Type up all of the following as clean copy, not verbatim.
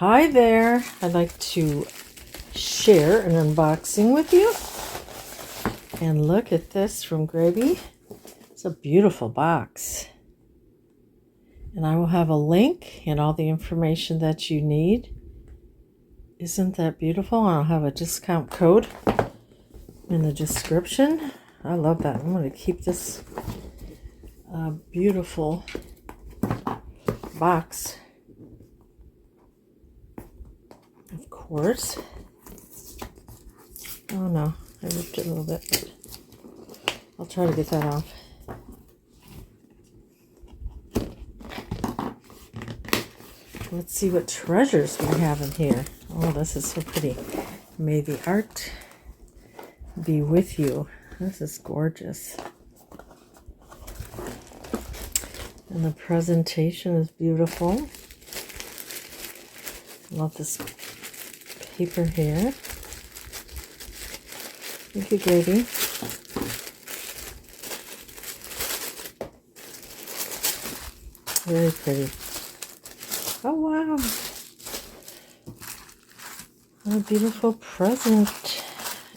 Hi there, I'd like to share an unboxing with you. And look at this from Grabie. It's a beautiful box. And I will have a link and all the information that you need. Isn't that beautiful? I'll have a discount code in the description. I love that. I'm going to keep this beautiful box. Of course. Oh no, I ripped it a little bit. I'll try to get that off. Let's see what treasures we have in here. Oh, this is so pretty. May the art be with you. This is gorgeous. And the presentation is beautiful. Love this paper here. Thank you, Grabie. Very pretty. Oh, wow. What a beautiful present.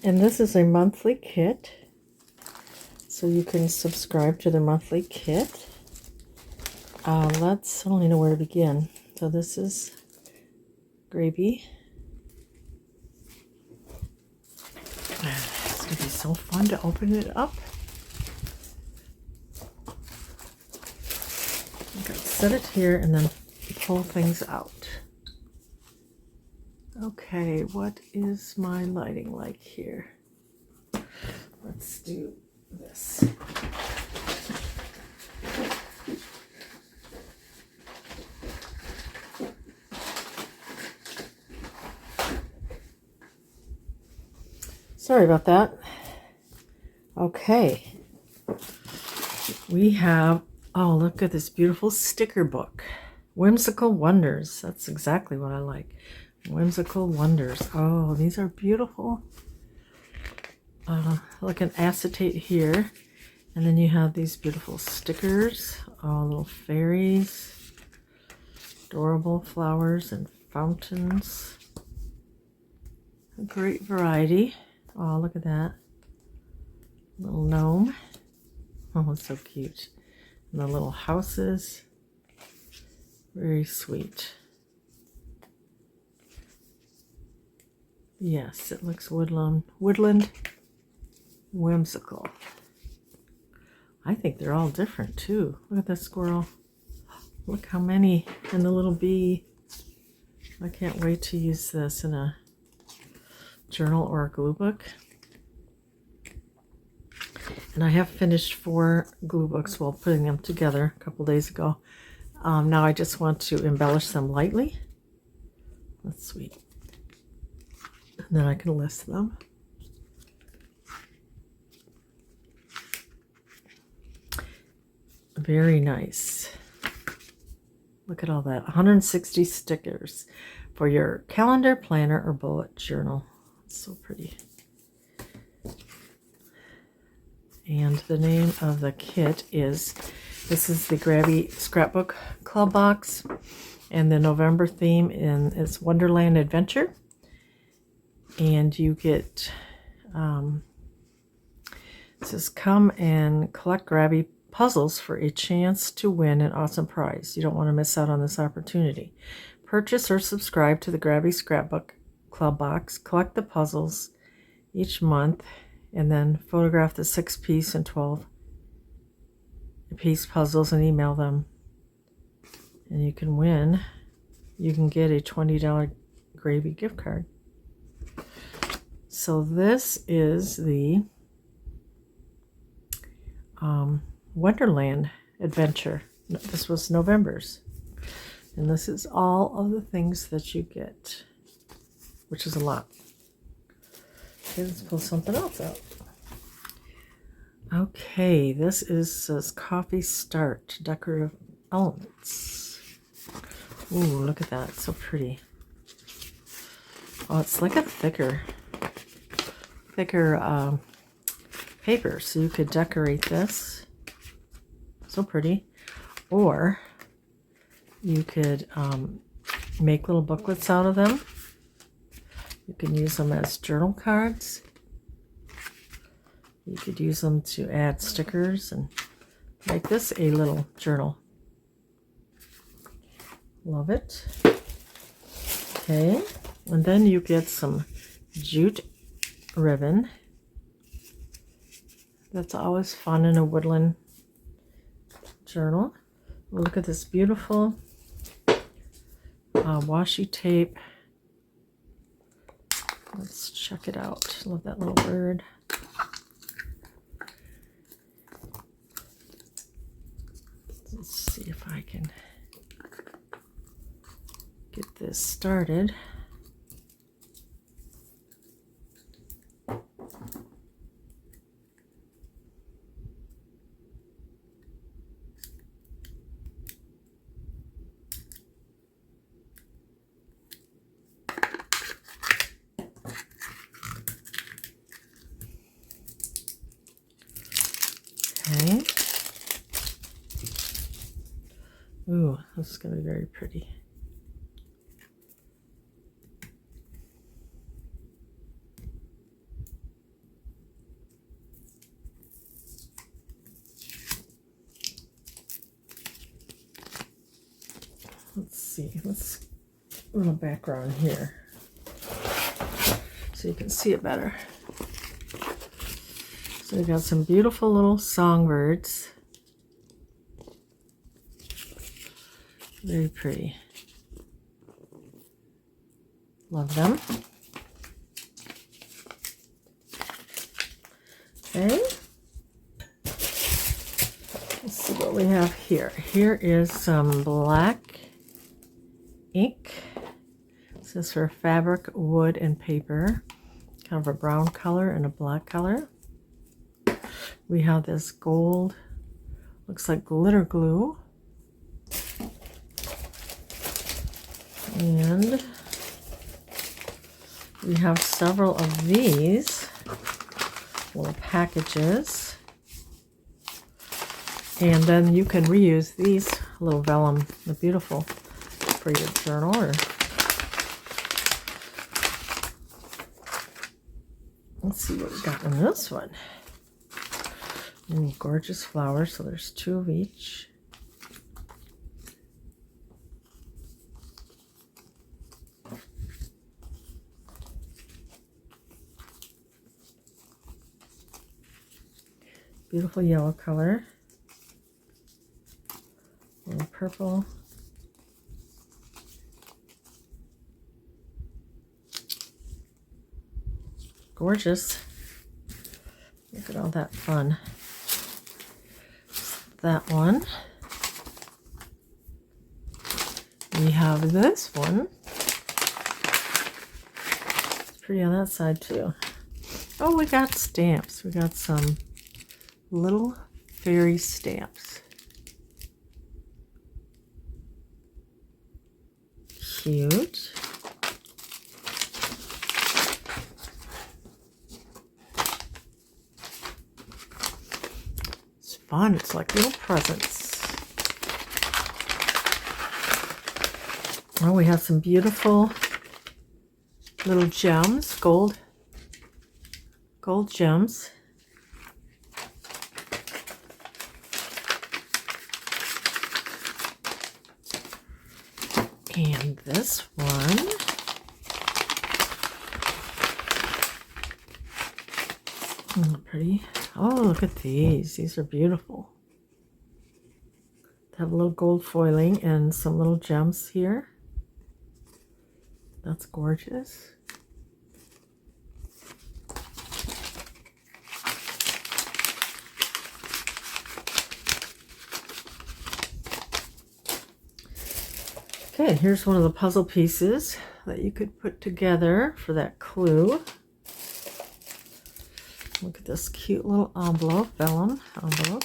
And this is a monthly kit. So you can subscribe to the monthly kit. I don't even know where to begin. So this is Grabie. It's going to be so fun to open it up. Okay, set it here and then pull things out. Okay, what is my lighting like here? Let's do this. Sorry about that. Okay. We have, oh, look at this beautiful sticker book. Whimsical Wonders. That's exactly what I like. Whimsical Wonders. Oh, these are beautiful. Like an acetate here. And then you have these beautiful stickers. Oh, little fairies. Adorable flowers and fountains. A great variety. Oh, look at that. Little gnome. Oh, it's so cute. And the little houses. Very sweet. Yes, it looks woodland whimsical. I think they're all different too. Look at that squirrel. Look how many. And the little bee. I can't wait to use this in a journal or a glue book. And I have finished 4 glue books while putting them together a couple days ago. Now I just want to embellish them lightly. That's sweet. And then I can list them. Very nice. Look at all that. 160 stickers for your calendar, planner, or bullet journal. It's so pretty. And the name of the kit is, this is the Grabie Scrapbook Club Box. And the November theme is Wonderland Adventure. And you get, it says, come and collect Grabie puzzles for a chance to win an awesome prize. You don't want to miss out on this opportunity. Purchase or subscribe to the Grabie Scrapbook Club Box. Collect the puzzles each month. And then photograph the 6-piece and 12-piece puzzles and email them. And you can win. You can get a $20 Grabie gift card. So this is the Wonderland Adventure. This was November's. And this is all of the things that you get, which is a lot. Okay, let's pull something else out. Okay, this says Coffee Start Decorative Elements. Ooh, look at that. It's so pretty. Oh, it's like a thicker paper, so you could decorate this. So pretty. Or you could make little booklets out of them. You can use them as journal cards. You could use them to add stickers and make this a little journal. Love it. Okay, and then you get some jute ribbon. That's always fun in a Woodland journal. Look at this beautiful washi tape. Let's check it out. Love that little bird. Let's see if I can get this started. Okay. Ooh, this is going to be very pretty. Let's see, let's a little background here so you can see it better. So we got some beautiful little songbirds. Very pretty. Love them. Okay. Let's see what we have here. Here is some black ink. This is for fabric, wood, and paper. Kind of a brown color and a black color. We have this gold, looks like glitter glue. And we have several of these little packages. And then you can reuse these little vellum. They're beautiful for your journal. Or let's see what we got in this one. Ooh, gorgeous flowers. So there's 2 of each. Beautiful yellow color. A little purple. Gorgeous. Look at all that fun. That one. We have this one. It's pretty on that side too. Oh, we got stamps. We got some little fairy stamps. Cute. It's fun. It's like little presents. Oh, we have some beautiful little gems, gold gems. And this one, pretty. Oh, look at these. These are beautiful. They have a little gold foiling and some little gems here. That's gorgeous. Okay, here's one of the puzzle pieces that you could put together for that clue. Look at this cute little envelope, vellum envelope.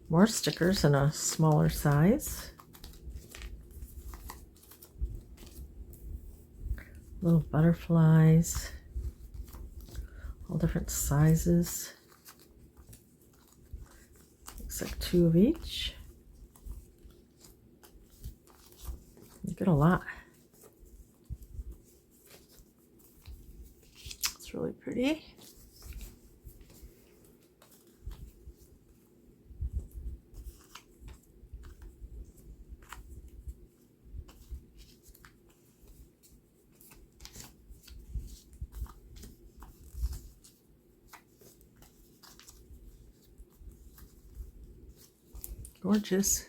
More stickers in a smaller size. Little butterflies, all different sizes. Looks like 2 of each. You get a lot. It's really pretty. Gorgeous.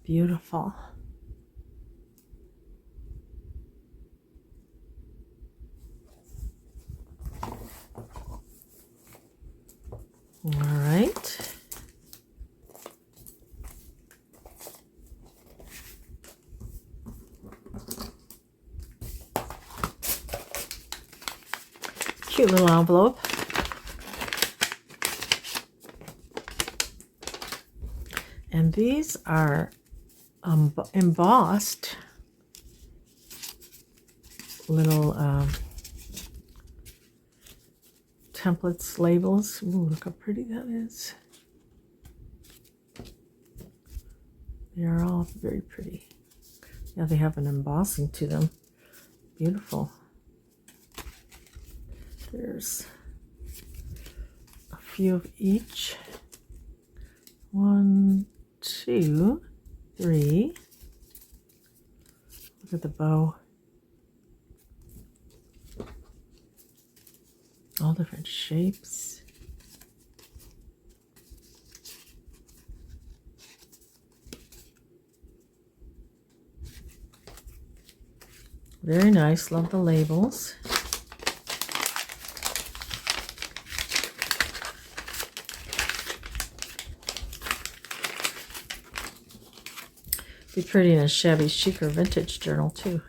Beautiful. All right. Cute little envelope. And these are embossed little templates, labels. Ooh, look how pretty that is. They are all very pretty. Yeah, they have an embossing to them. Beautiful. There's a few of each. 1, 2, 3. Look at the bow. All different shapes. Very nice. Love the labels. Be pretty in a shabby chic or vintage journal too.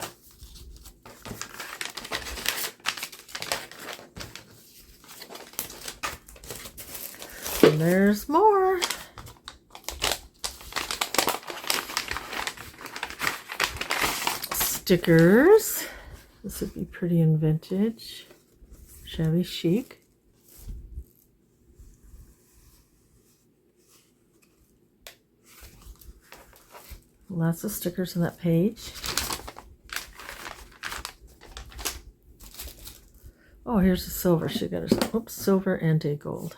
And there's more. Stickers. This would be pretty in vintage, shabby chic. Lots of stickers on that page. Oh, here's the silver. She got her, oops, silver and a gold.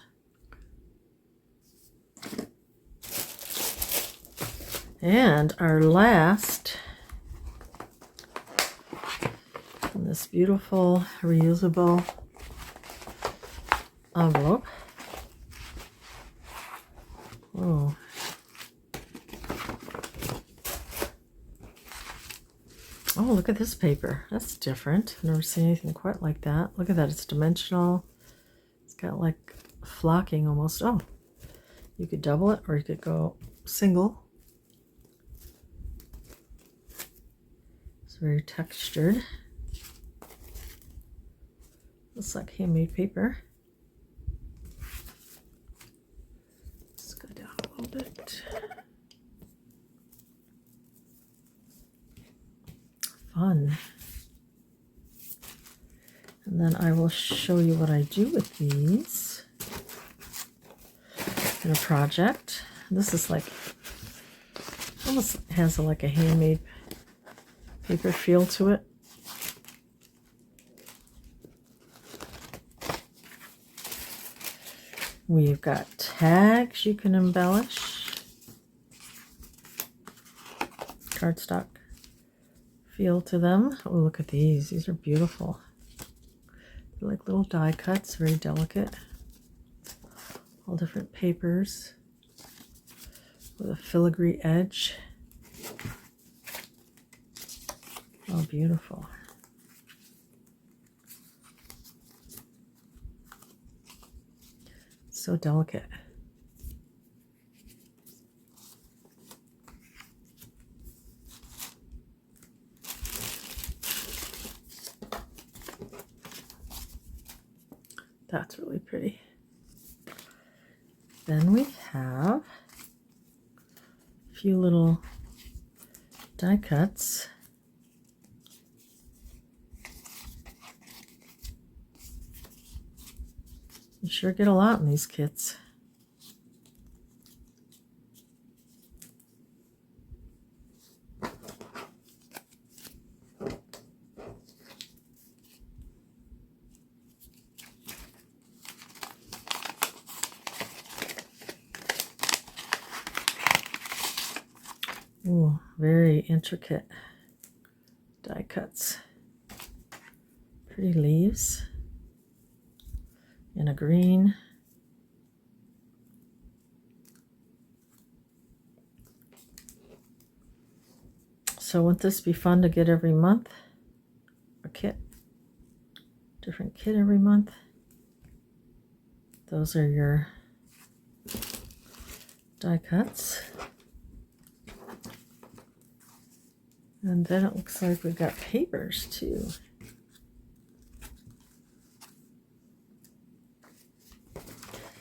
And our last, in this beautiful reusable envelope. Oh. Oh, look at this paper. That's different. I've never seen anything quite like that. Look at that. It's dimensional. It's got like flocking almost. Oh, you could double it or you could go single. It's very textured. Looks like handmade paper. Let's go down a little bit. Fun. And then I will show you what I do with these in a project. This is like, almost has like a handmade paper feel to it. We've got tags you can embellish. Cardstock feel to them. Oh, look at these. These are beautiful. They're like little die cuts, very delicate. All different papers with a filigree edge. Oh, beautiful. So delicate. That's really pretty. Then we have a few little die cuts. You sure get a lot in these kits. Ooh, very intricate die cuts. Pretty leaves in a green. So wouldn't this be fun to get every month? A kit, different kit every month. Those are your die cuts. And then it looks like we've got papers too.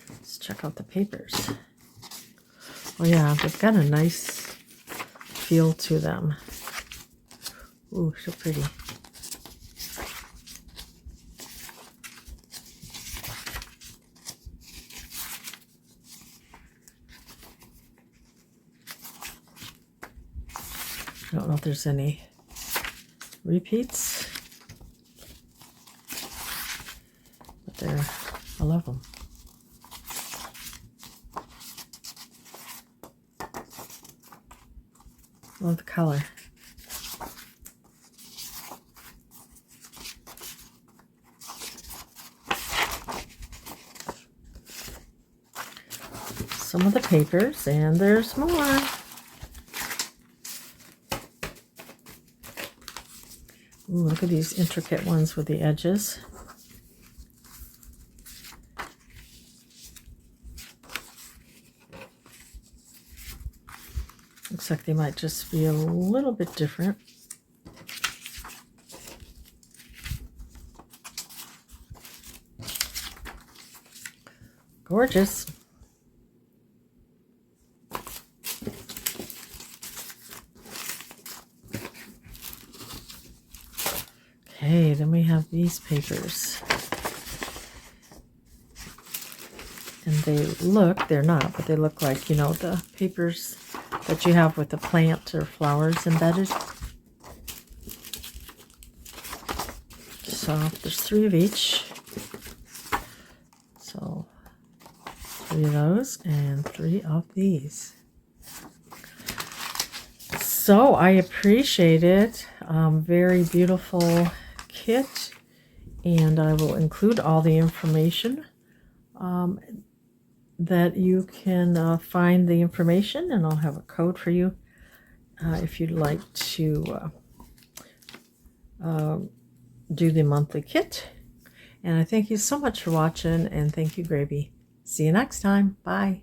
Let's check out the papers. Oh yeah, they've got a nice feel to them. Ooh, so pretty. I don't know if there's any repeats, but I love them. Love the color. Some of the papers, and there's more. Ooh, look at these intricate ones with the edges. Looks like they might just be a little bit different. Gorgeous. Okay, then we have these papers. And they're not, but they look like, you know, the papers that you have with the plant or flowers embedded. So there's 3 of each. So 3 of those and 3 of these. So I appreciate it. Very beautiful kit, and I will include all the information that you can find the information, and I'll have a code for you if you'd like to do the monthly kit. And I thank you so much for watching, and thank you, Grabie. See you next time. Bye.